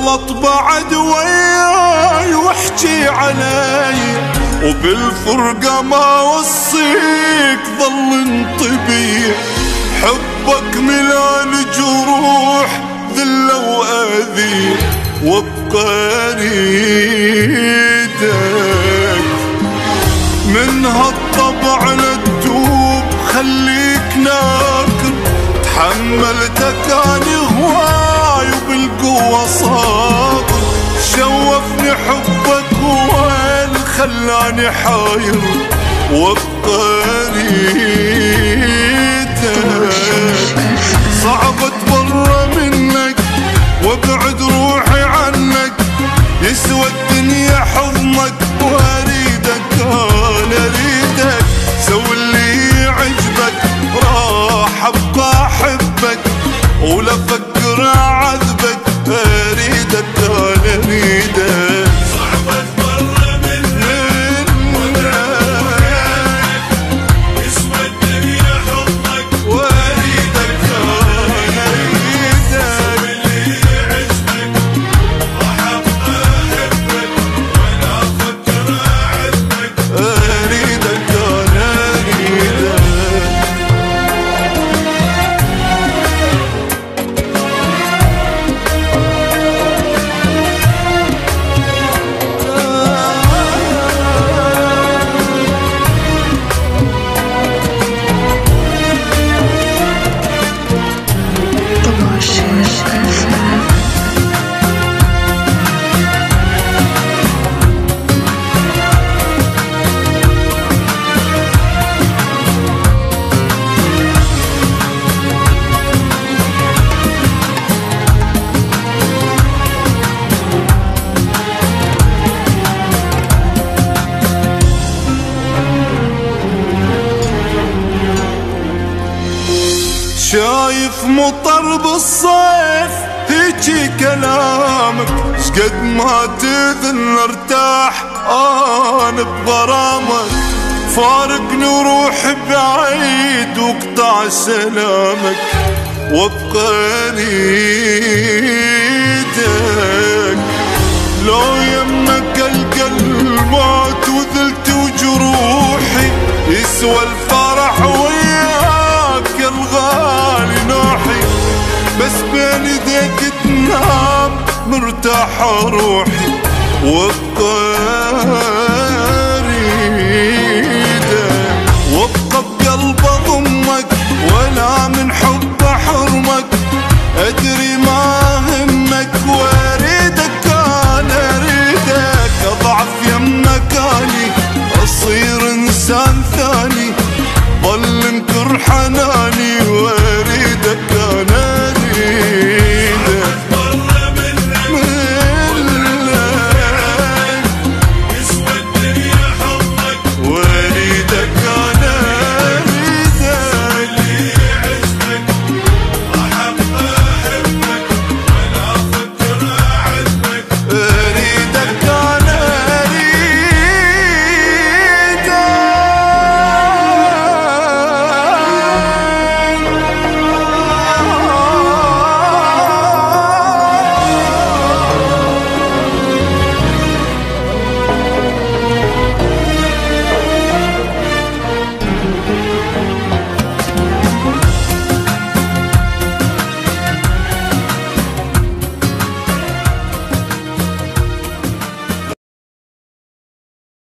غلط بعد وياي واحكي علي، وبالفرقة ما وصيك ظل انطبيع. حبك ملان جروح ذلة وأذي، وابقى اريدك من هالطبع للتوب. خليك ناكر تحملتك اني هواي وبالقوة صابر. شوفني حبك وين خلاني حاير، وابقى اريدك. صعب اتبرى منك وابعد روحي عنك، يسوى الدنيا حضنك واريدك انا اريدك. سوي اللي يعجبك راح ابقى احبك، ولا افكر اعذبك اريدك انا اريدك. صعب اتبرى منك وابعد يسوى الدنيا حضنك واريدك انا اريدك. سوي اللي يعجبك راح ابقى احبك، ولا افكر اعذبك اريدك انا اريدك. شايف مطر بالصيف هيجي كلامك، شقد ما تذل ارتاح انا بغرامك. فارقني وروح بعيد واقطع سلامك، وابقى اريدك. لو يمك القى الموت وذلت وجروحي، يسوى الفرح وياك يا الغالي نوحي. بس بين ايديك تنام مرتاحة روحي، وابقى